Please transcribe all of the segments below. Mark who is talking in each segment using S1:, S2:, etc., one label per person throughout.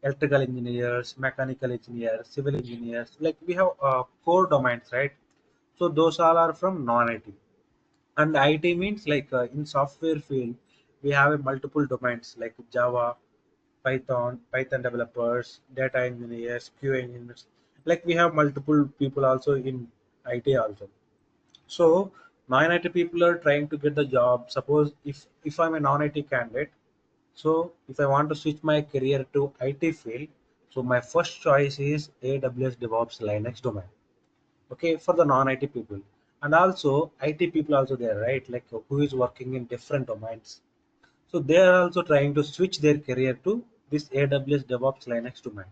S1: electrical engineers, mechanical engineers, civil engineers. Like we have core domains, right? So those all are from non-IT. And IT means like in software field, we have a multiple domains like Java, Python developers, data engineers, QA engineers. Like we have multiple people also in IT also. So non-IT people are trying to get the job. Suppose if I'm a non-IT candidate, so if I want to switch my career to IT field, so my first choice is AWS DevOps Linux domain. Okay, for the non-IT people, and also IT people also there, right? Like who is working in different domains. So they are also trying to switch their career to this AWS DevOps Linux domain.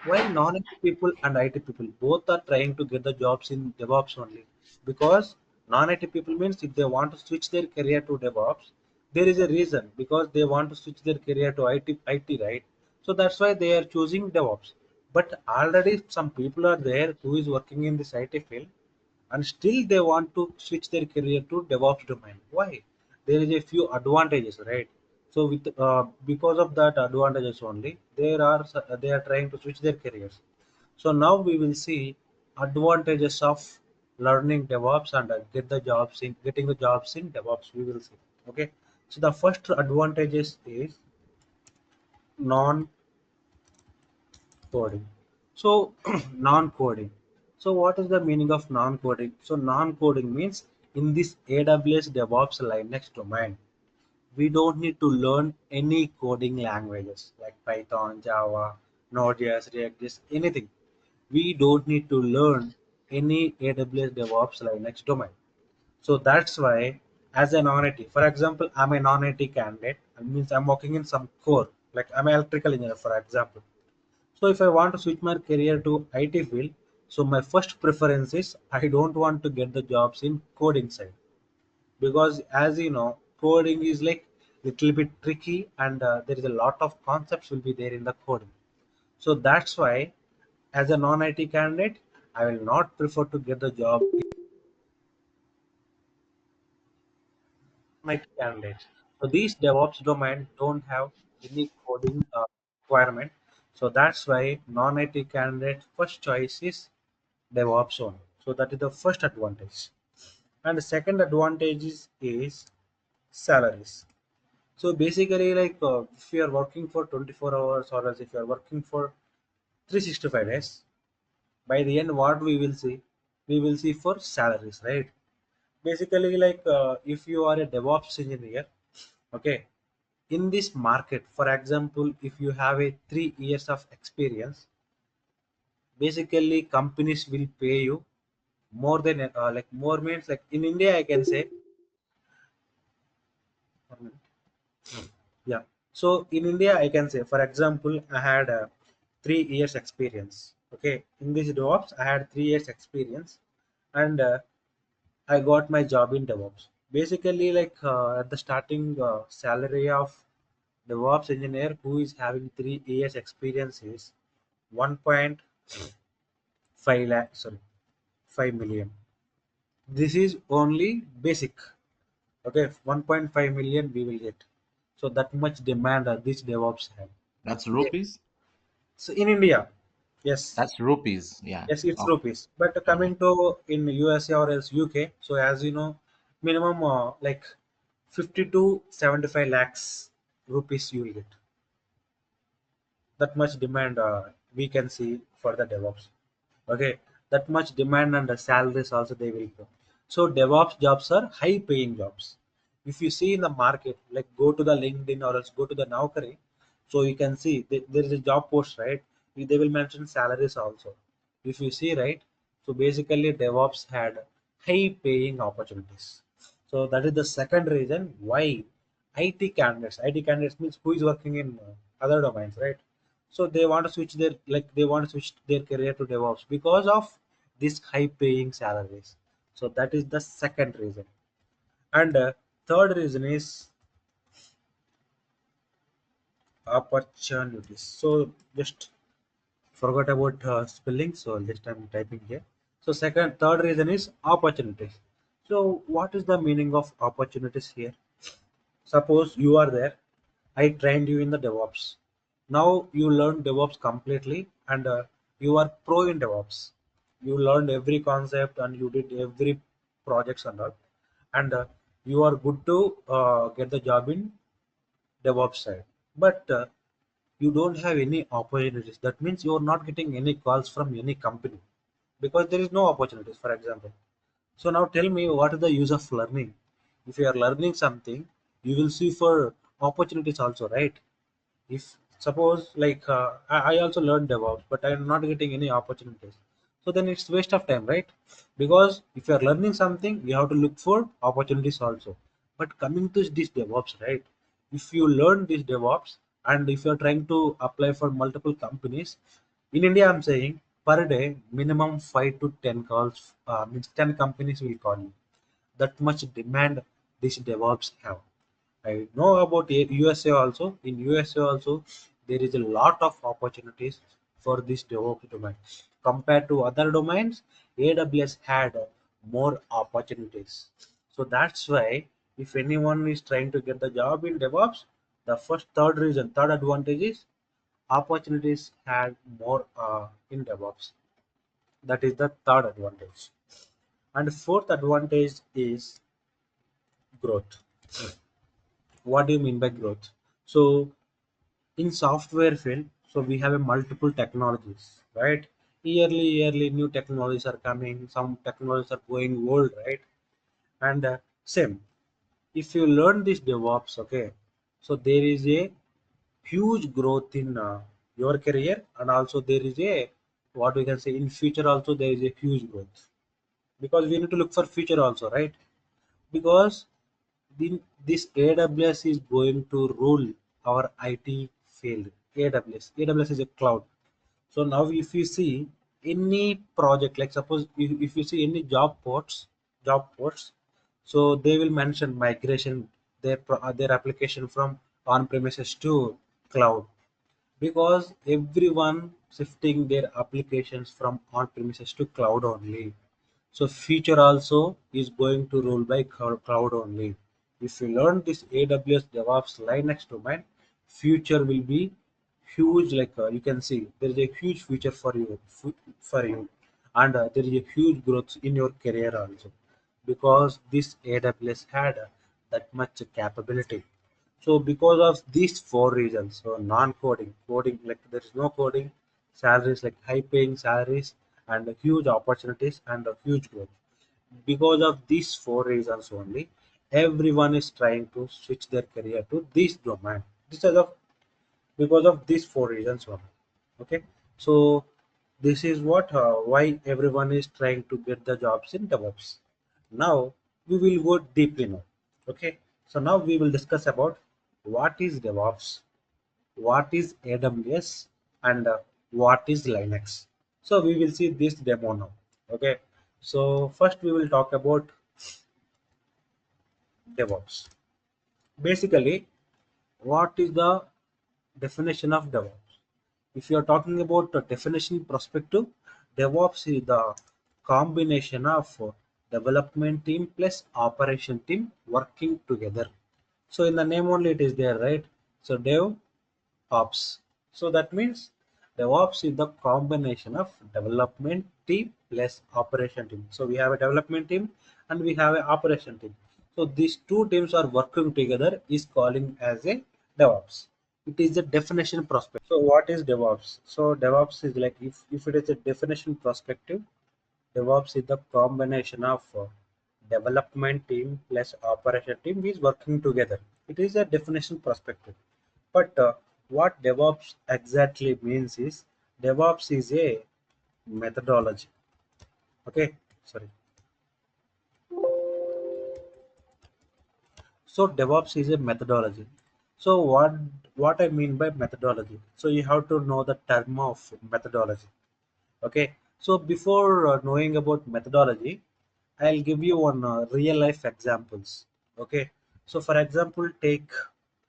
S1: While non-IT people and IT people both are trying to get the jobs in DevOps only, because non-IT people means if they want to switch their career to DevOps, there is a reason because they want to switch their career to IT, right? So that's why they are choosing DevOps. But already some people are there who is working in this IT field, and still they want to switch their career to DevOps domain. Why? There is a few advantages, right? So with because of that advantages only, they are trying to switch their careers. So now we will see advantages of learning DevOps and getting the jobs in DevOps. We will see. Okay. So the first advantages is non coding. So non-coding. So what is the meaning of non-coding? So non-coding means in this AWS DevOps Linux domain, we don't need to learn any coding languages like Python, Java, Node.js, React.js, anything. We don't need to learn any AWS DevOps Linux domain. So that's why, as a non-IT, for example, I'm a non-IT candidate. It means I'm working in some core, like I'm an electrical engineer, for example. So if I want to switch my career to IT field, so my first preference is I don't want to get the jobs in coding side, because as you know, coding is like little bit tricky, and there is a lot of concepts will be there in the coding. So that's why, as a non-IT candidate, I will not prefer to get the job in IT candidate. So these DevOps domain don't have any coding requirement. So that's why non-IT candidate first choice is DevOps on. So that is the first advantage. And the second advantage is salaries. So basically, like if you are working for 24 hours or else if you are working for 365 days, by the end, what we will see? We will see for salaries, right? Basically, like if you are a DevOps engineer, okay, in this market, for example, if you have a 3 years of experience, basically companies will pay you more than like more means like in India, I can say. Yeah. So in India, I can say, for example, I had 3 years experience. Okay. In this DevOps, I had 3 years experience, and I got my job in DevOps. Basically, like at the starting salary of DevOps engineer who is having 3 years experience is 1.5 lakh, sorry, 5 million. This is only basic. Okay, 1.5 million we will get. So that much demand this DevOps have.
S2: That's
S1: Okay.
S2: rupees.
S1: So in India, yes,
S2: That's rupees. Yeah.
S1: yes, it's
S2: Okay.
S1: rupees. But
S2: Okay.
S1: coming to in USA or else UK, so as you know, minimum like 50 to 75 lakhs rupees you will get. That much demand we can see for the DevOps. Okay, that much demand and the salaries also they will go. So DevOps jobs are high paying jobs. If you see in the market, like go to the LinkedIn or else go to the Naukri, so you can see there is a job post, right? They will mention salaries also. If you see, right, so basically DevOps had high paying opportunities. So that is the second reason why IT candidates means who is working in other domains, right? So they want to switch their career to DevOps because of these high paying salaries. So that is the second reason. And third reason is opportunities. So just forgot about spelling, so just I'm typing here. So third reason is opportunities. So what is the meaning of opportunities here? Suppose you are there, I trained you in the DevOps. Now you learn DevOps completely, and you are pro in DevOps. You learned every concept and you did every projects and all, and you are good to get the job in DevOps side. But you don't have any opportunities. That means you are not getting any calls from any company because there is no opportunities, for example. So now tell me, what is the use of learning? If you are learning something, you will see for opportunities also, right? If suppose like I also learned DevOps, but I am not getting any opportunities, so then it's waste of time, right? Because if you are learning something, you have to look for opportunities also. But coming to this DevOps, right? If you learn this DevOps and if you are trying to apply for multiple companies in India, I'm saying per day minimum 5 to 10 calls, means 10 companies will call you. That much demand this DevOps have. I know about USA also. In USA also, there is a lot of opportunities for this DevOps domain. Compared to other domains, AWS had more opportunities. So that's why if anyone is trying to get the job in DevOps, the third advantage is opportunities had more in DevOps. That is the third advantage. And fourth advantage is growth. What do you mean by growth? So in software field, so we have a multiple technologies, right? Yearly new technologies are coming, some technologies are going old, right? And same, if you learn this DevOps, okay, so there is a huge growth in your career, and also there is a, what we can say, in future also there is a huge growth, because we need to look for future also, right? Because this AWS is going to rule our IT field. AWS is a cloud. So now if you see any project, like suppose if you see any job posts, so they will mention migration their application from on-premises to cloud, because everyone shifting their applications from on-premises to cloud only. So future also is going to rule by cloud only. If you learn this AWS DevOps Linux domain, future will be huge. Like you can see, there is a huge future for you, and there is a huge growth in your career also, because this AWS had that much capability. So because of these four reasons, so non-coding, coding, like there is no coding, salaries like high paying salaries, and huge opportunities and a huge growth. Because of these four reasons only, everyone is trying to switch their career to this domain. This is of because of these four reasons only. Okay, so this is what why everyone is trying to get the jobs in DevOps. Now we will go deeply now. Okay, so now we will discuss about what is DevOps, what is AWS, and what is Linux. So we will see this demo now. Okay, so first we will talk about DevOps. Basically, what is the definition of DevOps? If you are talking about the definition perspective, DevOps is the combination of development team plus operation team working together. So in the name only it is there, right? So DevOps. So that means DevOps is the combination of development team plus operation team. So we have a development team and we have an operation team. So these two teams are working together is calling as a DevOps. It is a definition perspective. So what is DevOps? So DevOps is like, if it is a definition perspective, DevOps is the combination of development team plus operation team is working together. It is a definition perspective. But what DevOps exactly means is, DevOps is a methodology. Okay, sorry. So DevOps is a methodology. So what I mean by methodology? So you have to know the term of methodology. Okay, so before knowing about methodology, I'll give you one real life examples. Okay, so for example, take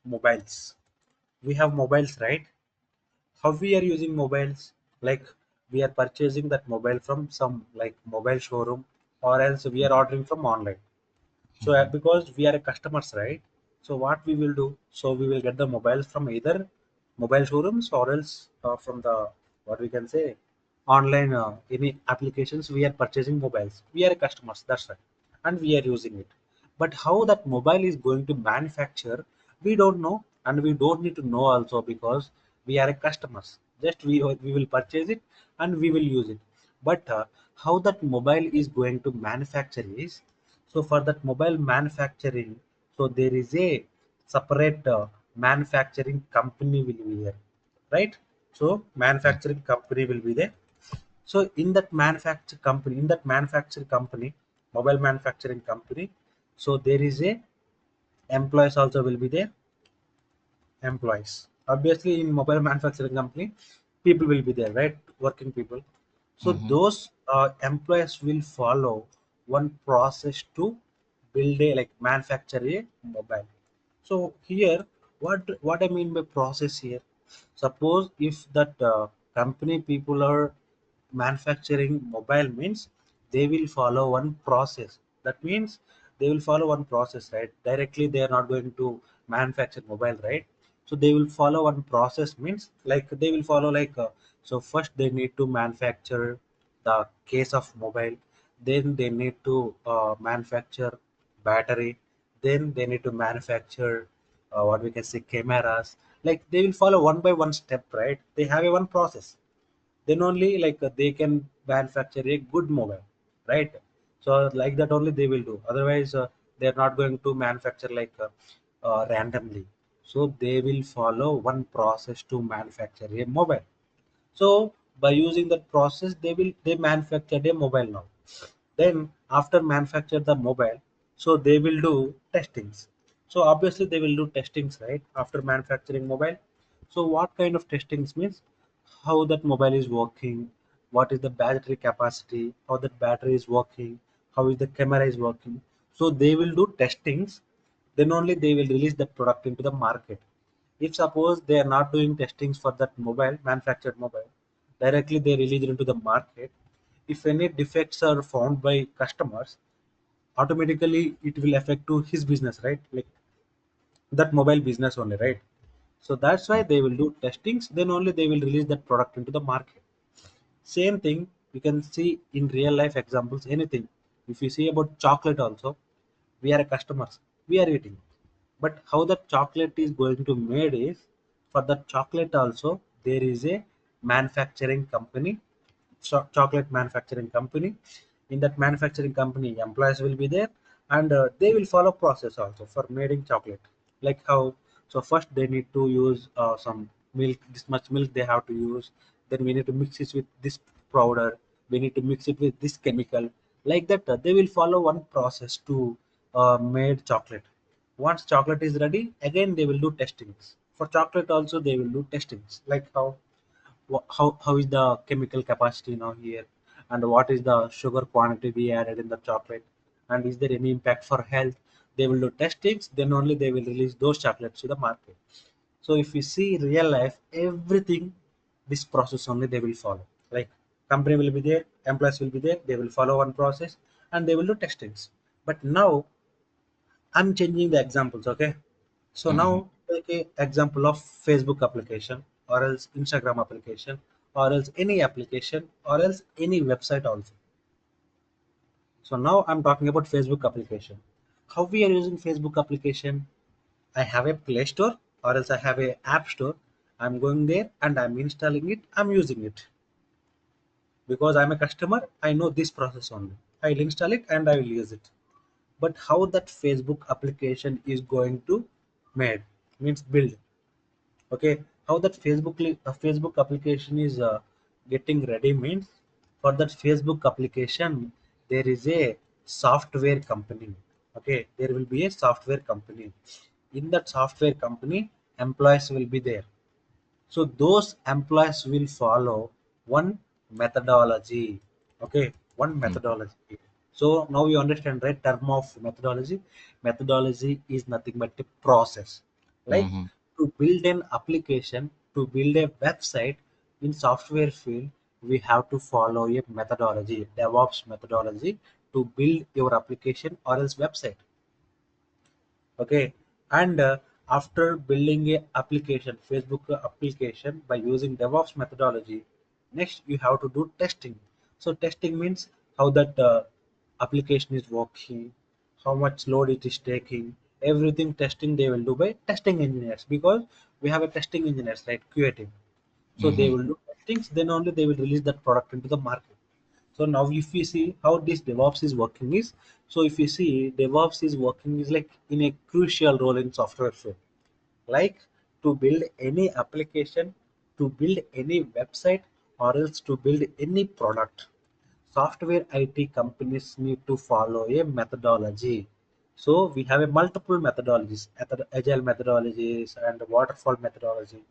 S1: mobiles. We have mobiles, right? How we are using mobiles? Like we are purchasing that mobile from some like mobile showroom, or else we are ordering from online. So because we are a customers, right? So what we will do? So we will get the mobiles from either mobile showrooms or else from the what we can say online any applications we are purchasing mobiles. We are customers, that's right, and we are using it. But how that mobile is going to manufacture, we don't know, and we don't need to know also because we are a customers. Just we will purchase it and we will use it. But how that mobile is going to manufacture is, so for that mobile manufacturing, so there is a separate manufacturing company will be there, right? So manufacturing company will be there. So in that manufacturing company, mobile manufacturing company, so there is a employees also will be there. Employees. Obviously, in mobile manufacturing company, people will be there, right? Working people. So
S2: Mm-hmm.
S1: those employees will follow one process to build a like manufacture a mobile. So here, what I mean by process here, suppose if that company people are manufacturing mobile means they will follow one process. That means they will follow one process, right? Directly they are not going to manufacture mobile, right? So they will follow one process means like they will follow like so first they need to manufacture the case of mobile, then they need to manufacture battery, then they need to manufacture what we can say cameras. Like they will follow one by one step, right? They have a one process, then only like they can manufacture a good mobile, right? So like that only they will do, otherwise they're not going to manufacture like randomly. So they will follow one process to manufacture a mobile. So by using that process they manufacture a mobile now. Then after manufacture the mobile, so they will do testings. So obviously they will do testings, right, after manufacturing mobile. So what kind of testings means how that mobile is working, what is the battery capacity, how that battery is working, how is the camera is working. So they will do testings, then only they will release that product into the market. If suppose they are not doing testings for that mobile, manufactured mobile, directly they release it into the market. If any defects are found by customers, automatically it will affect to his business, right? Like that mobile business only, right? So that's why they will do testings, then only they will release that product into the market. Same thing you can see in real life examples, anything. If you see about chocolate also, we are customers, we are eating. But how that chocolate is going to made is, for that chocolate also there is a manufacturing company, chocolate manufacturing company. In that manufacturing company employees will be there, and they will follow process also for making chocolate. Like how, so first they need to use some milk, this much milk they have to use, then we need to mix it with this powder, we need to mix it with this chemical. Like that they will follow one process to made chocolate. Once chocolate is ready, again they will do testings. For chocolate also they will do testings. Like how how is the chemical capacity now here, and what is the sugar quantity we added in the chocolate, and is there any impact for health. They will do testings, then only they will release those chocolates to the market. So if you see real life, everything, this process only they will follow. Like company will be there, employees will be there, they will follow one process and they will do testings. But now I'm changing the examples, okay? So
S2: Mm-hmm.
S1: now take a example of Facebook application or else Instagram application or else any application or else any website also. So now I'm talking about Facebook application. How we are using Facebook application? I have a Play Store or else I have a App Store. I'm going there and I'm installing it. I'm using it because I'm a customer. I know this process only. I'll install it and I will use it. But how that Facebook application is going to made means build. Okay, how that Facebook application is getting ready means, for that Facebook application there is a software company. Okay, there will be a software company. In that software company employees will be there. So those employees will follow one methodology. Okay, one methodology. So now you understand, right? Term of methodology. Methodology is nothing but a process. Like
S2: Mm-hmm.
S1: to build an application, to build a website in software field, we have to follow a methodology, DevOps methodology, to build your application or else website. Okay, and after building a application, Facebook application by using DevOps methodology, next you have to do testing. So testing means how that application is working, how much load it is taking, everything testing they will do by testing engineers, because we have a testing engineers, right? QA team. So they
S2: Mm-hmm.
S1: will do testings, then only they will release that product into the market. So now if we see how this DevOps is working is, so if you see DevOps is working is like in a crucial role in software field, like to build any application, to build any website, or else to build any product. Software IT companies need to follow a methodology. So we have a multiple methodologies, agile methodologies and waterfall methodology.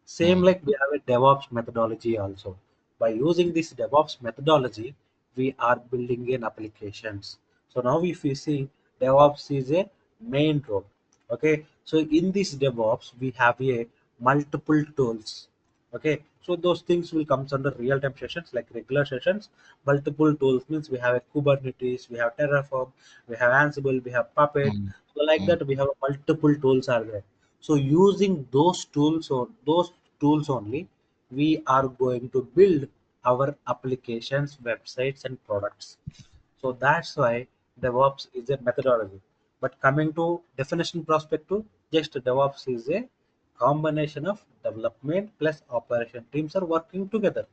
S1: Same
S2: Mm,
S1: like we have a DevOps methodology also. By using this DevOps methodology, we are building in applications. So now if you see, DevOps is a main role. Okay, so in this DevOps we have a multiple tools. Okay, so those things will comes under real-time sessions like regular sessions. Multiple tools means we have a Kubernetes, we have Terraform, we have Ansible, we have Puppet.
S2: mm,
S1: So like
S2: mm,
S1: that, we have multiple tools are there. So using those tools or those tools only, we are going to build our applications, websites, and products. So that's why DevOps is a methodology. But coming to definition perspective, just DevOps is a combination of development plus operation teams are working together.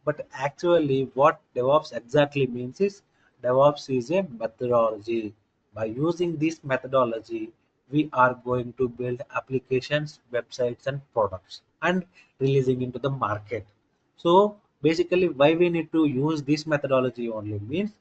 S1: But actually, what DevOps exactly means is DevOps is a methodology. By using this methodology, we are going to build applications, websites, and products and releasing into the market. So basically, why we need to use this methodology only means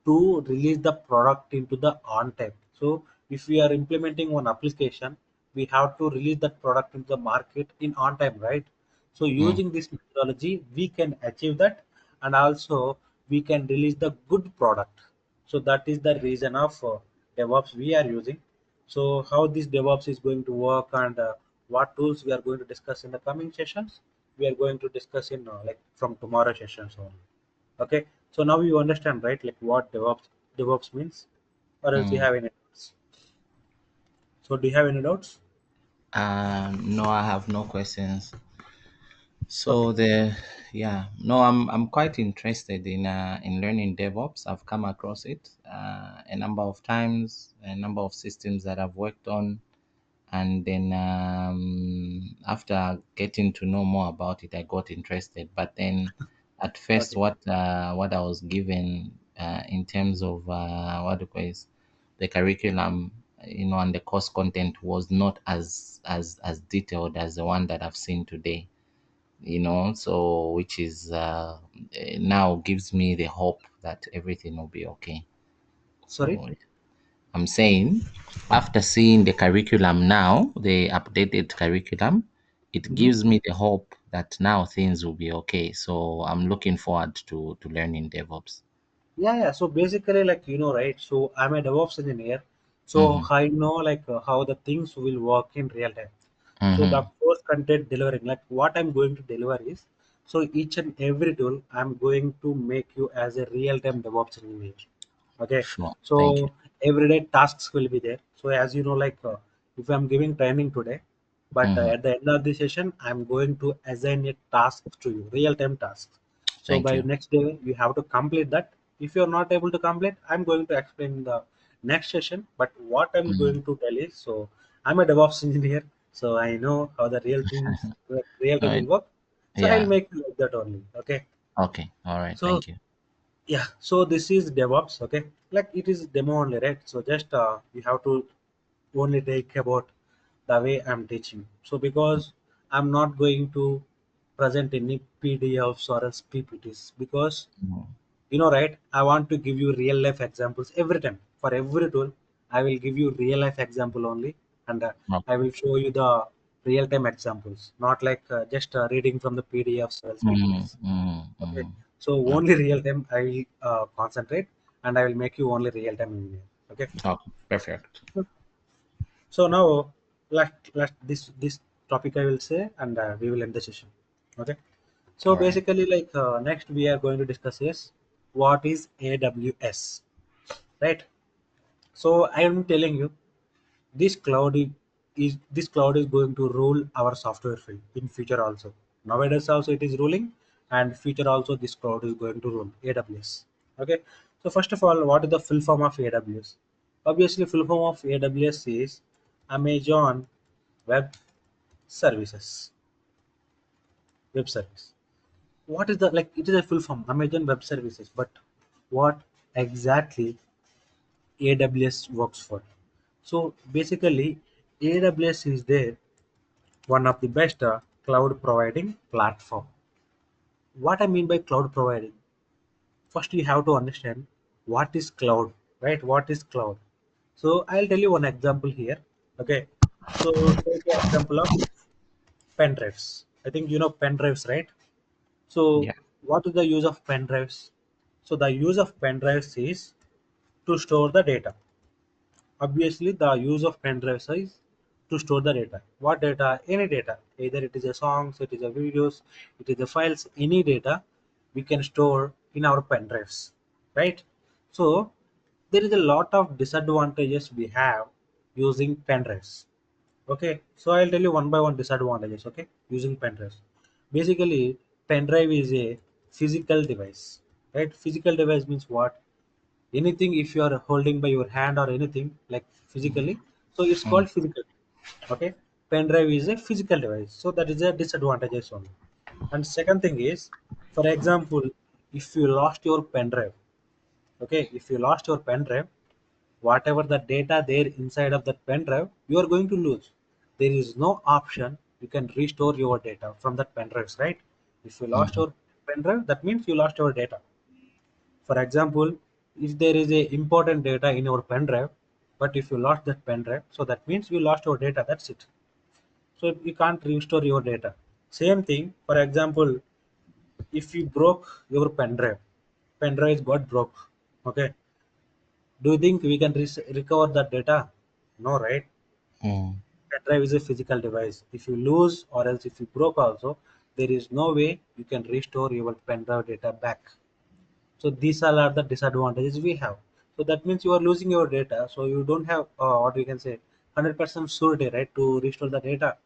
S1: to release the product into the on time. So if we are implementing one application, we have to release that product into the market in on time, right? So
S2: mm.
S1: using this methodology, we can achieve that, and also we can release the good product. So that is the reason of DevOps we are using. So how this DevOps is going to work and what tools we are going to discuss in the coming sessions, we are going to discuss in like from tomorrow sessions only. Okay, so now you understand, right? Like what DevOps means, or else you
S2: Mm.
S1: have any doubts. So do you have any doubts?
S2: No, I have no questions.
S1: Okay,
S2: So yeah, no, I'm quite interested in learning DevOps. I've come across it a number of times, a number of systems that I've worked on, and then after getting to know more about it, I got interested. But then, at first,
S1: okay,
S2: what I was given in terms of what do you call it, the curriculum, and the course content was not as detailed as the one that I've seen today. So which is now gives me the hope that everything will be okay.
S1: sorry.
S2: So I'm saying, after seeing the curriculum now, the updated curriculum, it
S1: Mhm.
S2: gives me the hope that now things will be okay. So I'm looking forward to learning DevOps.
S1: Yeah, yeah. So basically, like right? So I'm a DevOps engineer, so
S2: Mm-hmm.
S1: I know like how the things will work in real time. So the
S2: Mm-hmm.
S1: course content delivering, like what I'm going to deliver is, so each and every tool I'm going to make you as a real time DevOps engineer. Okay,
S2: Sure. Thank you.
S1: so everyday tasks will be there. So as you know, like if I'm giving training today, but
S2: Mm-hmm.
S1: at the end of the session, I'm going to assign a task to you, real time tasks. So
S2: Thank
S1: by
S2: you.
S1: next day, you have to complete that. If you're not able to complete, I'm going to explain in the next session. But what I'm
S2: Mm.
S1: going to tell is, so I'm a DevOps engineer, so I know how the real
S2: All
S1: time will
S2: right.
S1: work. So I'll
S2: Yeah.
S1: make you like that only. Okay.
S2: Okay. All right.
S1: So
S2: Thank you.
S1: yeah, so this is DevOps. Okay, like it is demo only, right? So just you have to only take about the way I'm teaching. So because I'm not going to present any PDFs or else PPTs, because
S2: Mm.
S1: right, I want to give you real life examples every time. For every tool, I will give you real life example only, and I
S2: Okay.
S1: will show you the real time examples, not like just reading from the PDFs or else
S2: Mm,
S1: PPTs.
S2: mm,
S1: Okay,
S2: mm.
S1: so
S2: Okay.
S1: only real time I will concentrate, and I will make you only real time engineer. Okay,
S2: Okay. Perfect.
S1: so now let this topic I will say, and we will end the session. Okay, so
S2: All right.
S1: basically, like next we are going to discuss is what is AWS, right? So I am telling you this cloudy. is this cloud is going to rule our software field in future also. Nowadays also it is ruling, and future also this cloud is going to rule AWS. Okay, so first of all, what is the full form of AWS? Obviously, full form of AWS is Amazon Web Services. Web Service. What is the, like, it is a full form Amazon Web Services, but what exactly AWS works for? So basically, AWS is there one of the best cloud providing platform. What I mean by cloud providing, first you have to understand what is cloud, right? What is cloud? So I'll tell you one example here. Okay, so take the example of pen drives. I think you know pen drives, right? So
S2: Yeah.
S1: what is the use of pen drives? So the use of pen drives is to store the data. Obviously, the use of pen drives is to store the data. What data? Any data. Either it is a songs, it is a videos, it is a files, any data we can store in our pen drives, right? So there is a lot of disadvantages we have using pen drives. Okay, so I'll tell you one by one disadvantages. Okay, using pen drives. Basically, pen drive is a physical device, right? Physical device means what? Anything if you are holding by your hand or anything like physically, so it's
S2: Mm.
S1: called physical. Okay, pen drive is a physical device, so that is a disadvantages only. And second thing is, for example, if you lost your pen drive, okay, if you lost your pen drive, whatever the data there inside of that pen drive you are going to lose. There is no option you can restore your data from that pen drives, right? If you lost
S2: Mhm.
S1: your pen drive, that means you lost your data. For example, if there is a important data in your pen drive, but if you lost that pen drive, so that means you lost your data. That's it. So you can't restore your data. Same thing. For example, if you broke your pen drive got broke. Okay. Do you think we can recover that data? No, right?
S2: Mm.
S1: Pen drive is a physical device. If you lose or else if you broke also, there is no way you can restore your pen drive data back. So these all are the disadvantages we have. So that means you are losing your data, so you don't have what we can say 100% surety, right, to restore the data.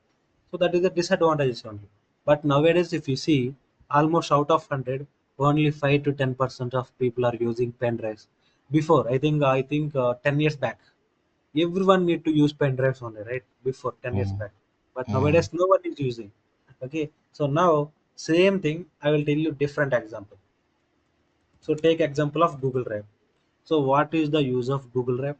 S1: So that is the disadvantages only. But nowadays if you see, almost out of 100, only 5 to 10% of people are using pen drives. Before, I think 10 years back, everyone need to use pen drives only, right? Before 10 years
S2: Mm.
S1: back, but
S2: Mm.
S1: nowadays no one is using. Okay, so now same thing, I will tell you different example. So take example of Google Drive. So what is the use of Google Drive?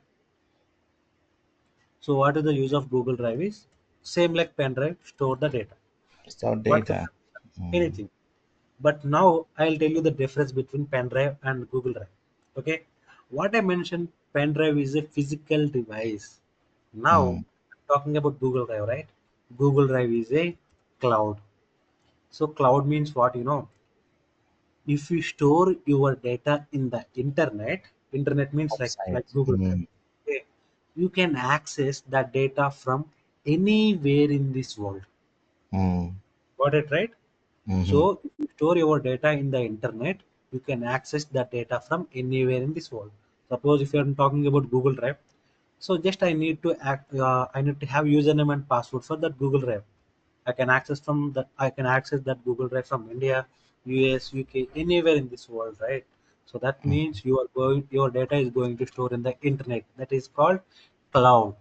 S1: So what is the use of Google Drive is same like pen drive, store the data.
S2: So
S1: What can
S2: data. Mm.
S1: anything. But now I'll tell you the difference between pen drive and Google Drive. Okay. What I mentioned, pen drive is a physical device. Now
S2: Mm.
S1: talking about Google Drive, right? Google Drive is a cloud. So cloud means what, you know? If you store your data in the internet means like
S2: Outside.
S1: Google Drive.
S2: Mm.
S1: Okay, you can access that data from anywhere in this world.
S2: Mm.
S1: Got it right? So
S2: Mhm.
S1: if you store your data in the internet, you can access that data from anywhere in this world. Suppose if you are talking about Google Drive, so just I need to have username and password for that Google Drive. I can access that Google Drive from India, US, UK, anywhere in this world, right? So that
S2: Mm.
S1: means your data is going to store in the internet. That is called cloud.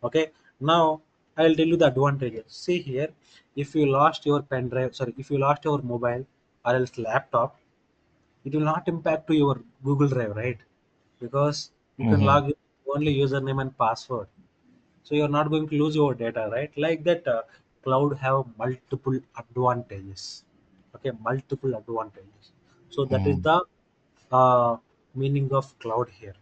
S1: Okay. Now I'll tell you the advantages. See here, if you lost your pen drive, sorry, if you lost your mobile or else laptop, it will not impact to your Google Drive, right? Because you can
S2: Mhm.
S1: log in only username and password, so you're not going to lose your data, right? Like that, cloud have multiple advantages. Okay, multiple advantages. So that is
S2: Mm.
S1: the meaning of cloud here.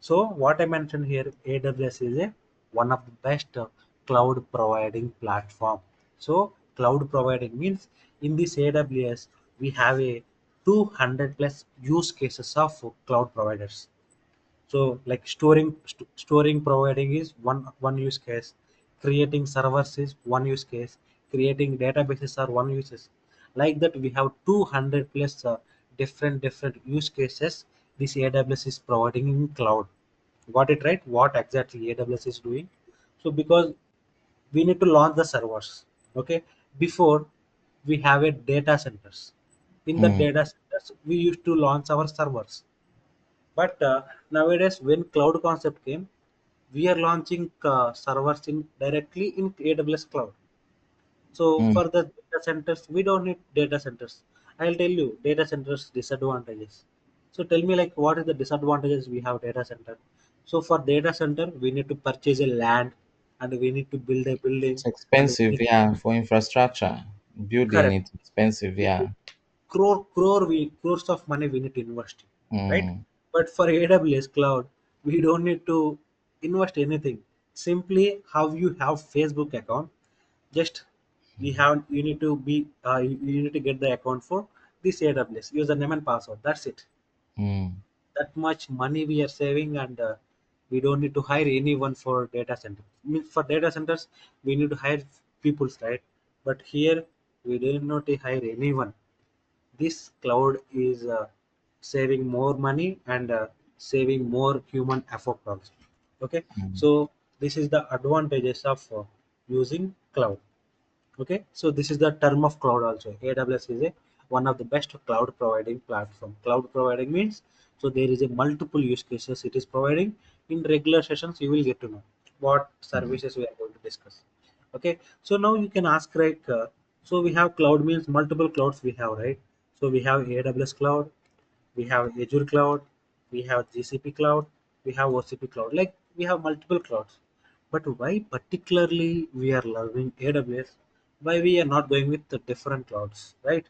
S1: So what I mentioned here, AWS is a one of the best cloud providing platform. So cloud providing means in this AWS we have a 200 plus use cases of cloud providers. So like storing providing is one use case, creating servers is one use case, creating databases are one uses. Like that we have 200 plus different use cases this AWS is providing in cloud. Got it right? What exactly AWS is doing? So because we need to launch the servers. Okay, before we have a data centers. In the
S2: mm,
S1: data centers, we used to launch our servers. But nowadays, when cloud concept came, we are launching servers in directly in AWS cloud. So
S2: mm,
S1: for the data centers, we don't need data centers. I'll tell you data centers disadvantages. So tell me like what is the disadvantages we have data center? So for data center, we need to purchase a land and we need to build a building
S2: it's
S1: and we
S2: expensive,
S1: need
S2: yeah, for infrastructure. Building
S1: correct.
S2: it's expensive,
S1: We
S2: yeah.
S1: need crores of money we need to invest, right?
S2: Mm,
S1: But for AWS cloud, we don't need to invest anything. Simply how you have Facebook account, just you need to be you need to get the account for this AWS username and password. That's it.
S2: mm,
S1: That much money we are saving, and we don't need to hire anyone for data center. Means for data centers, we need to hire people, right? But here we do not hire anyone. This cloud is saving more money and saving more human effort also. Okay,
S2: mm,
S1: so this is the advantages of using cloud. Okay, so this is the term of cloud also. AWS is a one of the best cloud providing platform. Cloud providing means so there is a multiple use cases it is providing. In regular sessions you will get to know what
S2: mm,
S1: services we are going to discuss. Okay, so now you can ask like so we have cloud means multiple clouds we have, right? So we have AWS cloud, we have Azure cloud, we have GCP cloud, we have OCP cloud. Like we have multiple clouds. But why particularly we are learning AWS? Why we are not going with the different clouds, right?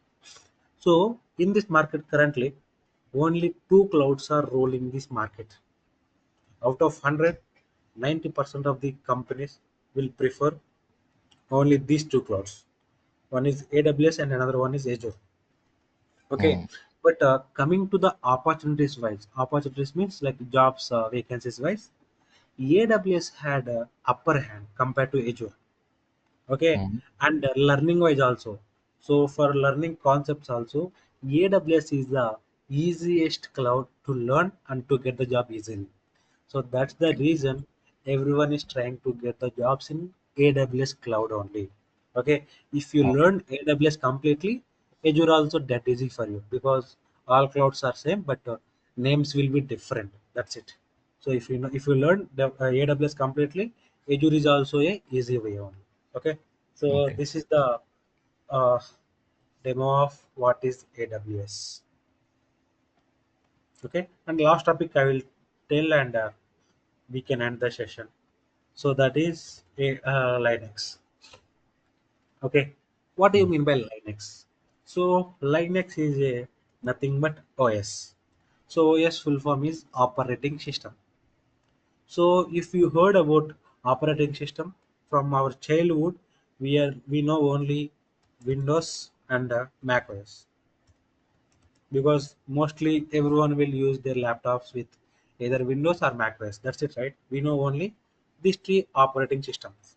S1: So in this market currently, only two clouds are ruling this market. Out of 100, 90% of the companies will prefer only these two clouds. One is AWS and another one is Azure. Okay,
S2: mm,
S1: but coming to the opportunities wise, opportunities means like jobs vacancies wise, AWS had a upper hand compared to Azure. Okay,
S2: mm,
S1: and learning wise also. So for learning concepts also, AWS is the easiest cloud to learn and to get the job easily. So that's the reason everyone is trying to get the jobs in AWS cloud only. Okay, if you
S2: oh,
S1: learn AWS completely, Azure also that easy for you because all clouds are same, but names will be different. That's it. So if you learn the AWS completely, Azure is also a easy way on. Okay, so
S2: okay.
S1: this is the uh, demo of what is AWS. Okay, and last topic I will tell and we can end the session. So that is a Linux. Okay, what do you
S2: Mm,
S1: mean by Linux? So Linux is a nothing but OS. So OS full form is operating system. So if you heard about operating system from our childhood, we know only Windows and Mac OS because mostly everyone will use their laptops with either Windows or Mac OS. That's it, right? We know only these three operating systems.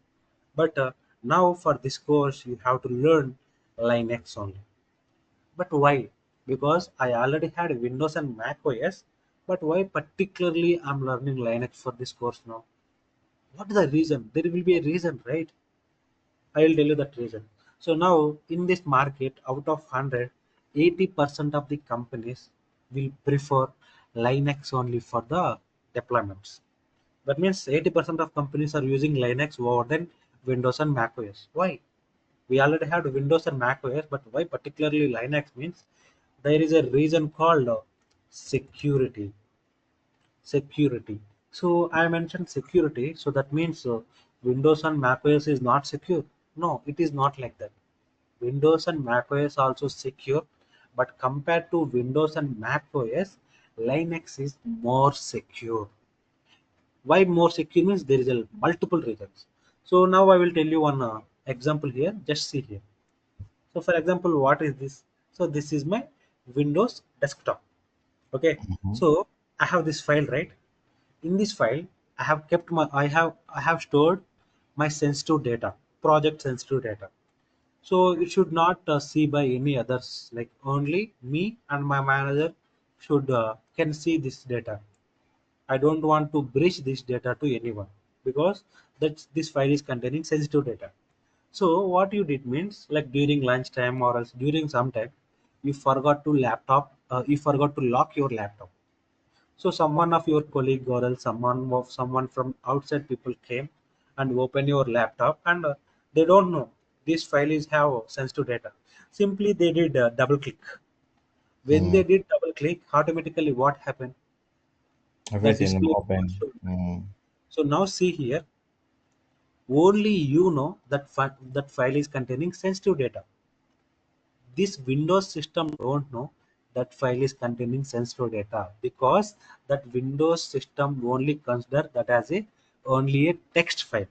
S1: But now for this course, you have to learn Linux only. But why? Because I already had Windows and Mac OS. But why particularly I'm learning Linux for this course now? What is the reason? There will be a reason, right? I will tell you that reason. So now in this market, out of 100, 80% of the companies will prefer Linux only for the deployments. That means 80% of companies are using Linux more than Windows and Mac OS. Why? We already have Windows and Mac OS, but why particularly Linux means there is a reason called security. Security. So I mentioned security. So that means Windows and Mac OS is not secure. No, it is not like that. Windows and Mac OS also secure, but compared to Windows and Mac OS, Linux is more secure. Why more secure means there is a multiple reasons. So now I will tell you one example here. Just see here. So for example, what is this? So this is my Windows desktop. Okay.
S2: mhm,
S1: So I have this file, right? In this file, I have stored my sensitive data, project sensitive data. So it should not see by any others. Like only me and my manager should can see this data. I don't want to breach this data to anyone. because that this file is containing sensitive data. So what you did means like during lunchtime or else during some time, you forgot to lock your laptop. So someone of your colleague or else someone from outside people came and open your laptop, and they don't know this file is have sensitive data. Simply they did double click. When
S2: Mm.
S1: they did double click, automatically what happened? The
S2: Everything
S1: display got
S2: open.
S1: showed.
S2: Mm.
S1: So now see here, only you know that that file is containing sensitive data. This Windows system don't know that file is containing sensitive data, because that Windows system only consider that as a only a text file.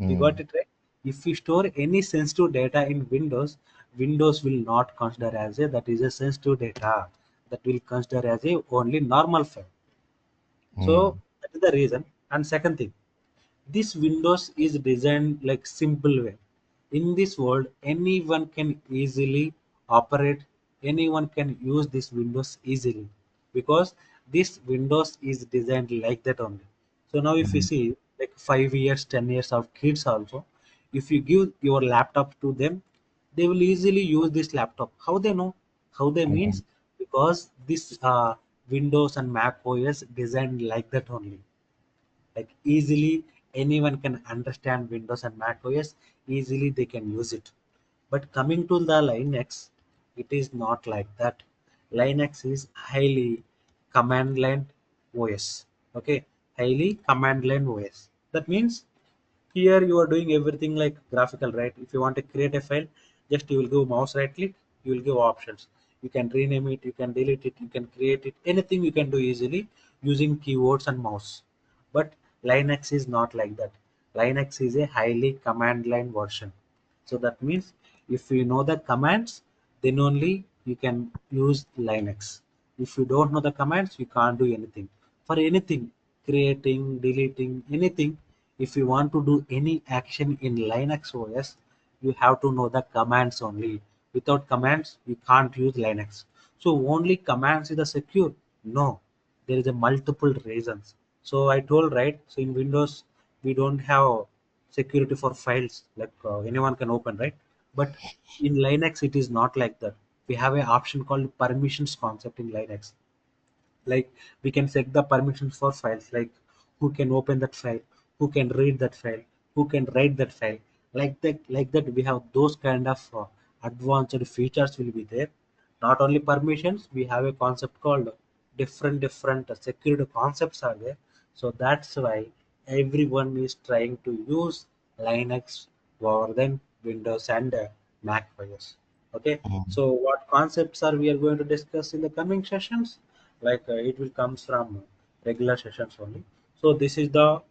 S1: You got
S2: Mm.
S1: it right? If you store any sensitive data in Windows, Windows will not consider as a that is a sensitive data. That will consider as a only normal file. So
S2: Mm.
S1: that is the reason. And second thing, this Windows is designed like simple way. In this world, anyone can easily operate, anyone can use this Windows easily, because this Windows is designed like that only. So now if you
S2: Mm.
S1: see like 5 years, 10 years of kids also, if you give your laptop to them, they will easily use this laptop. How they know? How they
S2: Mm.
S1: means? Because this Windows and Mac OS designed like that only. Like easily anyone can understand Windows and Mac OS, easily they can use it. But coming to the Linux, it is not like that. Linux is highly command line OS. Okay, highly command line OS. That means here you are doing everything like graphical, right? If you want to create a file, just you will give mouse right click, you will give options. You can rename it, you can delete it, you can create it, anything you can do easily using keywords and mouse. But Linux is not like that. Linux is a highly command line version. So that means if you know the commands, then only you can use Linux. If you don't know the commands, you can't do anything. For anything, creating, deleting, anything, if you want to do any action in Linux OS, you have to know the commands only. Without commands, you can't use Linux. So only commands is the secure? No, there is a multiple reasons. So I told right. So in Windows, we don't have security for files like anyone can open, right? But in Linux, it is not like that. We have an option called permissions concept in Linux. Like we can set the permissions for files, like who can open that file, who can read that file, who can write that file. Like that we have those kind of advanced features will be there. Not only permissions, we have a concept called different security concepts are there. So that's why everyone is trying to use Linux rather than Windows and Mac OS. Okay,
S2: Mm.
S1: so what concepts are we are going to discuss in the coming sessions? Like it will comes from regular sessions only. So this is the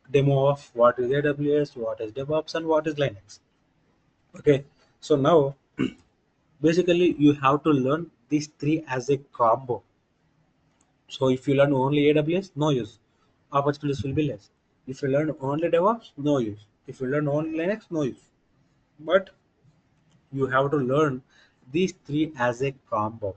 S1: demo of what is AWS, what is DevOps, and what is Linux. Okay, so now basically you have to learn these three as a combo. So if you learn only AWS, no use. Opportunities will be less. If you learn only DevOps, no use. If you learn only Linux, no use. But you have to learn these three as a combo.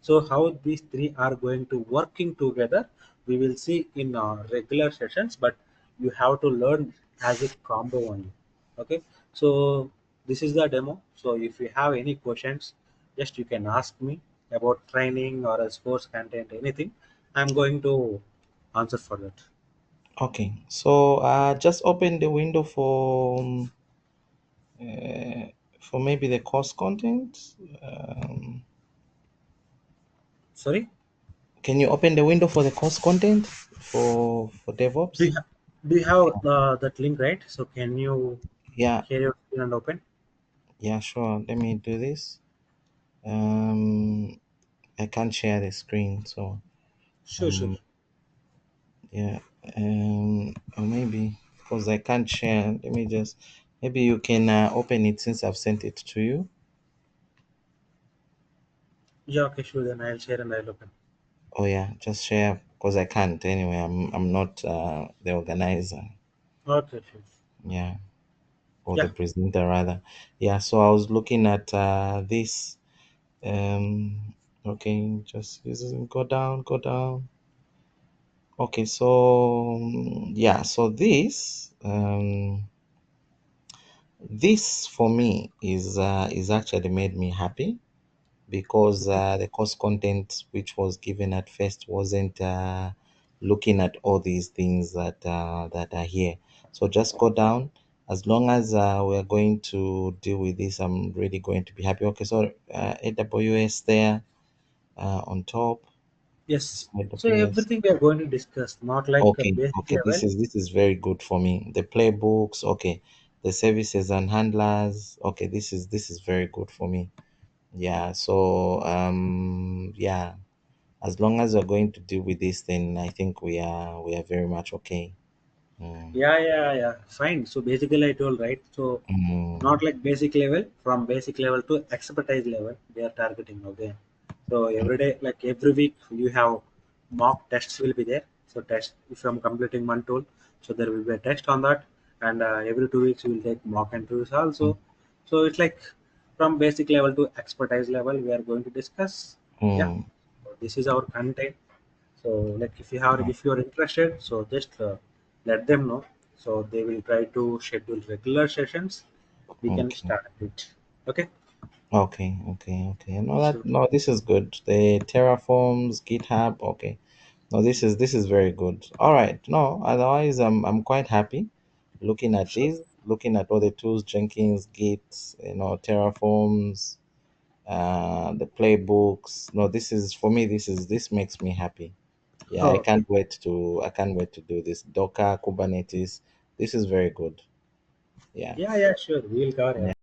S1: So how these three are going to working together, we will see in regular sessions, but you have to learn as a combo only. Okay, so this is the demo. So if you have any questions, just you can ask me about training or a course content, anything. I'm going to answer for that.
S2: Okay, so just open the window for maybe the course content.
S1: Sorry,
S2: Can you open the window for the course content for
S1: do
S2: DevOps?
S1: you, do you have that link, right? So can you
S2: Yeah,
S1: share your screen and open?
S2: yeah, sure. Let me do this. I can't share the screen, so
S1: Sure, sure.
S2: um, yeah, or maybe because I can't share. Let me just maybe you can open it since I've sent it to you.
S1: Yeah, okay, sure. Then I'll share and I'll open.
S2: Oh yeah, just share because I can't anyway. I'm not the organizer.
S1: Okay, sure.
S2: Yeah, or the
S1: Yeah,
S2: presenter rather. Yeah, so I was looking at this. Okay, just go down, go down. Okay, so yeah, so this for me is actually made me happy because the course content which was given at first wasn't looking at all these things that are here. So just go down. As long as we're going to deal with this, I'm really going to be happy. Okay, so AWS there on top.
S1: Yes. So
S2: AWS.
S1: everything we are going to discuss, not like a
S2: Okay,
S1: basic
S2: okay. This
S1: level.
S2: is this is very good for me. The playbooks, okay. The services and handlers, okay. This is very good for me. Yeah. So yeah. As long as we're going to deal with this, then I think we are very much okay. Mm,
S1: Yeah. Fine. So basically, I told right. So
S2: mm,
S1: not like basic level, from basic level to expertise level they are targeting. Okay. So every day, like every week, you have mock tests will be there. So test if I'm completing one tool, so there will be a test on that, and every 2 weeks you will take mock interviews
S2: mm,
S1: also. So it's like from basic level to expertise level we are going to discuss. Yeah.
S2: mm,
S1: So this is our content. So like if you are interested, so just let them know. So they will try to schedule regular sessions. We can
S2: okay.
S1: start it. Okay.
S2: Okay. No,
S1: Sure.
S2: this is good. The Terraforms, GitHub, okay. No, this is very good. All right. No, otherwise I'm quite happy looking at
S1: Sure.
S2: these, looking at all the tools, Jenkins, Git, Terraforms, the playbooks. No, this is for me. This makes me happy. Yeah, I
S1: Oh, okay.
S2: can't wait to do this. Docker, Kubernetes. This is very good. Yeah.
S1: Yeah. Sure. We'll cover
S2: Yeah.